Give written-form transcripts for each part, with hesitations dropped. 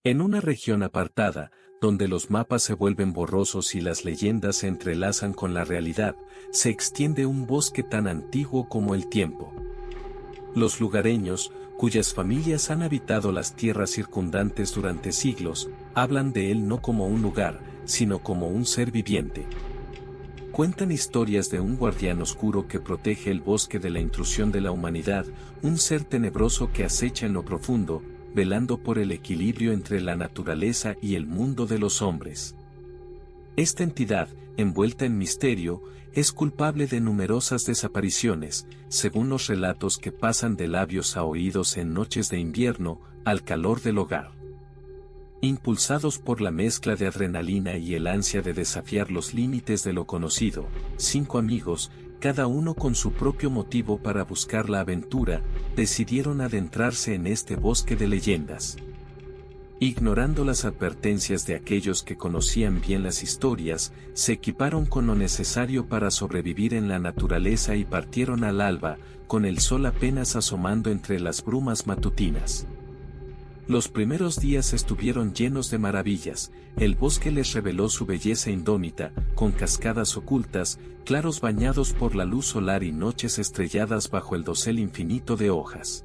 En una región apartada, donde los mapas se vuelven borrosos y las leyendas se entrelazan con la realidad, se extiende un bosque tan antiguo como el tiempo. Los lugareños, cuyas familias han habitado las tierras circundantes durante siglos, hablan de él no como un lugar, sino como un ser viviente. Cuentan historias de un guardián oscuro que protege el bosque de la intrusión de la humanidad, un ser tenebroso que acecha en lo profundo, velando por el equilibrio entre la naturaleza y el mundo de los hombres. Esta entidad, envuelta en misterio, es culpable de numerosas desapariciones, según los relatos que pasan de labios a oídos en noches de invierno, al calor del hogar. Impulsados por la mezcla de adrenalina y el ansia de desafiar los límites de lo conocido, 5 amigos, cada uno con su propio motivo para buscar la aventura, decidieron adentrarse en este bosque de leyendas. Ignorando las advertencias de aquellos que conocían bien las historias, se equiparon con lo necesario para sobrevivir en la naturaleza y partieron al alba, con el sol apenas asomando entre las brumas matutinas. Los primeros días estuvieron llenos de maravillas, el bosque les reveló su belleza indómita, con cascadas ocultas, claros bañados por la luz solar y noches estrelladas bajo el dosel infinito de hojas.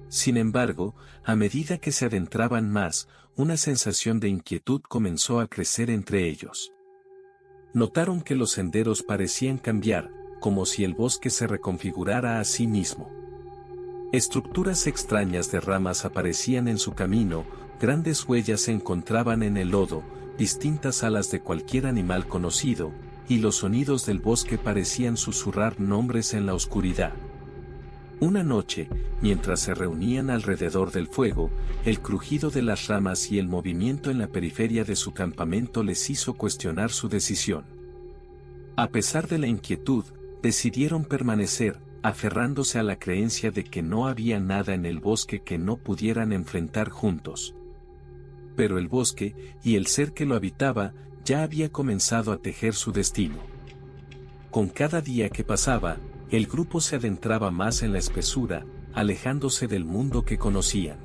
Sin embargo, a medida que se adentraban más, una sensación de inquietud comenzó a crecer entre ellos. Notaron que los senderos parecían cambiar, como si el bosque se reconfigurara a sí mismo. Estructuras extrañas de ramas aparecían en su camino, grandes huellas se encontraban en el lodo, distintas a las de cualquier animal conocido, y los sonidos del bosque parecían susurrar nombres en la oscuridad. Una noche, mientras se reunían alrededor del fuego, el crujido de las ramas y el movimiento en la periferia de su campamento les hizo cuestionar su decisión. A pesar de la inquietud, decidieron permanecer, aferrándose a la creencia de que no había nada en el bosque que no pudieran enfrentar juntos. Pero el bosque, y el ser que lo habitaba, ya había comenzado a tejer su destino. Con cada día que pasaba, el grupo se adentraba más en la espesura, alejándose del mundo que conocían.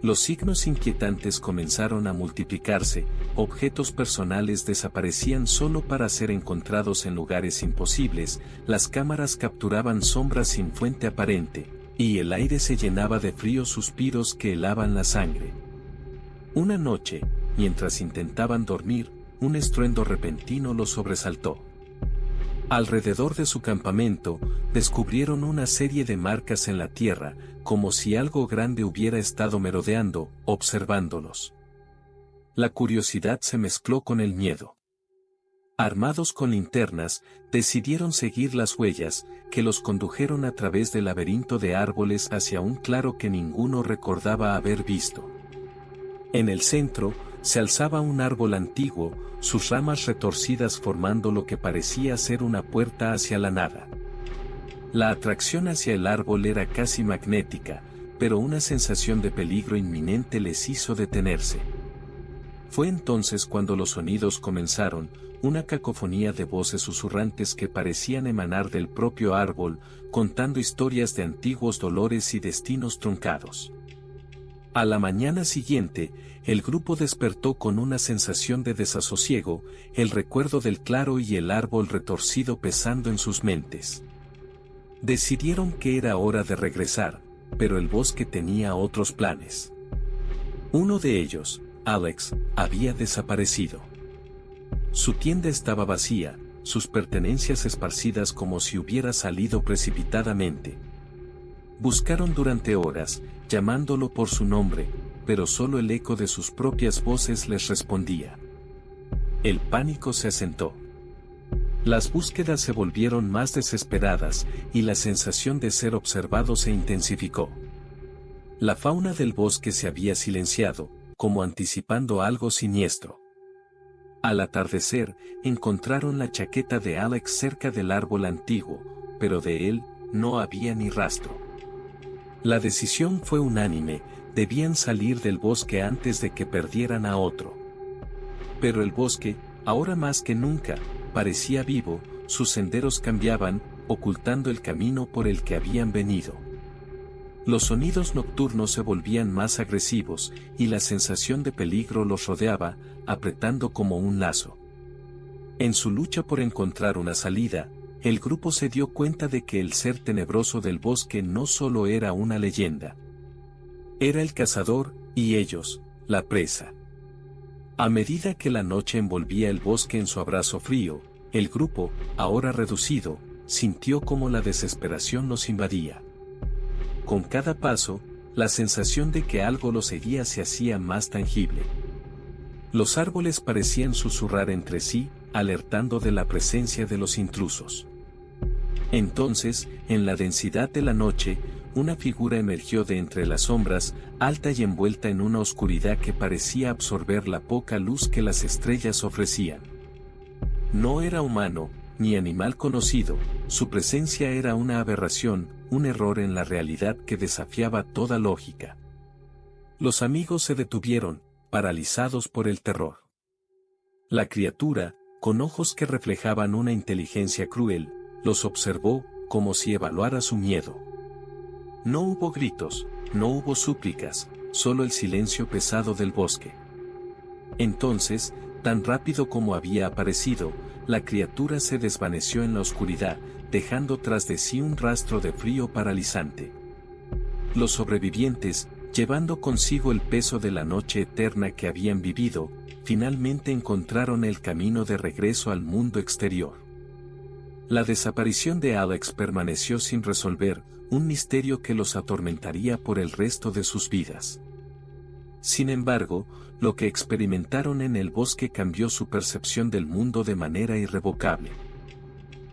Los signos inquietantes comenzaron a multiplicarse, objetos personales desaparecían solo para ser encontrados en lugares imposibles, las cámaras capturaban sombras sin fuente aparente, y el aire se llenaba de fríos suspiros que helaban la sangre. Una noche, mientras intentaban dormir, un estruendo repentino los sobresaltó. Alrededor de su campamento, descubrieron una serie de marcas en la tierra, como si algo grande hubiera estado merodeando, observándolos. La curiosidad se mezcló con el miedo. Armados con linternas, decidieron seguir las huellas, que los condujeron a través del laberinto de árboles hacia un claro que ninguno recordaba haber visto. En el centro, se alzaba un árbol antiguo, sus ramas retorcidas formando lo que parecía ser una puerta hacia la nada. La atracción hacia el árbol era casi magnética, pero una sensación de peligro inminente les hizo detenerse. Fue entonces cuando los sonidos comenzaron, una cacofonía de voces susurrantes que parecían emanar del propio árbol, contando historias de antiguos dolores y destinos truncados. A la mañana siguiente, el grupo despertó con una sensación de desasosiego, el recuerdo del claro y el árbol retorcido pesando en sus mentes. Decidieron que era hora de regresar, pero el bosque tenía otros planes. Uno de ellos, Alex, había desaparecido. Su tienda estaba vacía, sus pertenencias esparcidas como si hubiera salido precipitadamente. Buscaron durante horas, llamándolo por su nombre, pero solo el eco de sus propias voces les respondía. El pánico se asentó. Las búsquedas se volvieron más desesperadas, y la sensación de ser observado se intensificó. La fauna del bosque se había silenciado, como anticipando algo siniestro. Al atardecer, encontraron la chaqueta de Alex cerca del árbol antiguo, pero de él no había ni rastro. La decisión fue unánime, debían salir del bosque antes de que perdieran a otro. Pero el bosque, ahora más que nunca, parecía vivo, sus senderos cambiaban, ocultando el camino por el que habían venido. Los sonidos nocturnos se volvían más agresivos, y la sensación de peligro los rodeaba, apretando como un lazo. En su lucha por encontrar una salida, el grupo se dio cuenta de que el ser tenebroso del bosque no solo era una leyenda. Era el cazador, y ellos, la presa. A medida que la noche envolvía el bosque en su abrazo frío, el grupo, ahora reducido, sintió como la desesperación los invadía. Con cada paso, la sensación de que algo los seguía se hacía más tangible. Los árboles parecían susurrar entre sí, alertando de la presencia de los intrusos. Entonces, en la densidad de la noche, una figura emergió de entre las sombras, alta y envuelta en una oscuridad que parecía absorber la poca luz que las estrellas ofrecían. No era humano, ni animal conocido, su presencia era una aberración, un error en la realidad que desafiaba toda lógica. Los amigos se detuvieron, paralizados por el terror. La criatura, con ojos que reflejaban una inteligencia cruel, los observó, como si evaluara su miedo. No hubo gritos, no hubo súplicas, solo el silencio pesado del bosque. Entonces, tan rápido como había aparecido, la criatura se desvaneció en la oscuridad, dejando tras de sí un rastro de frío paralizante. Los sobrevivientes, llevando consigo el peso de la noche eterna que habían vivido, finalmente encontraron el camino de regreso al mundo exterior. La desaparición de Alex permaneció sin resolver, un misterio que los atormentaría por el resto de sus vidas. Sin embargo, lo que experimentaron en el bosque cambió su percepción del mundo de manera irrevocable.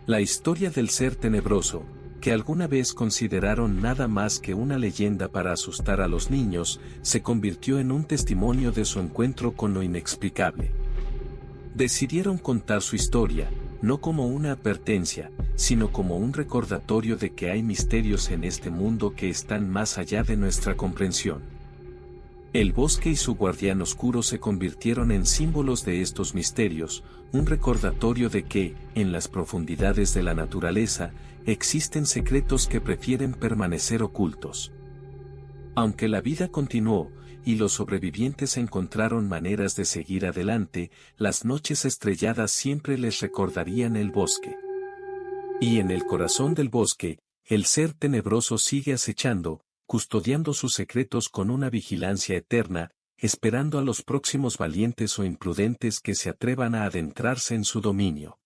La historia del ser tenebroso, que alguna vez consideraron nada más que una leyenda para asustar a los niños, se convirtió en un testimonio de su encuentro con lo inexplicable. Decidieron contar su historia, no como una advertencia, sino como un recordatorio de que hay misterios en este mundo que están más allá de nuestra comprensión. El bosque y su guardián oscuro se convirtieron en símbolos de estos misterios, un recordatorio de que, en las profundidades de la naturaleza, existen secretos que prefieren permanecer ocultos. Aunque la vida continuó, y los sobrevivientes encontraron maneras de seguir adelante, las noches estrelladas siempre les recordarían el bosque. Y en el corazón del bosque, el ser tenebroso sigue acechando, custodiando sus secretos con una vigilancia eterna, esperando a los próximos valientes o imprudentes que se atrevan a adentrarse en su dominio.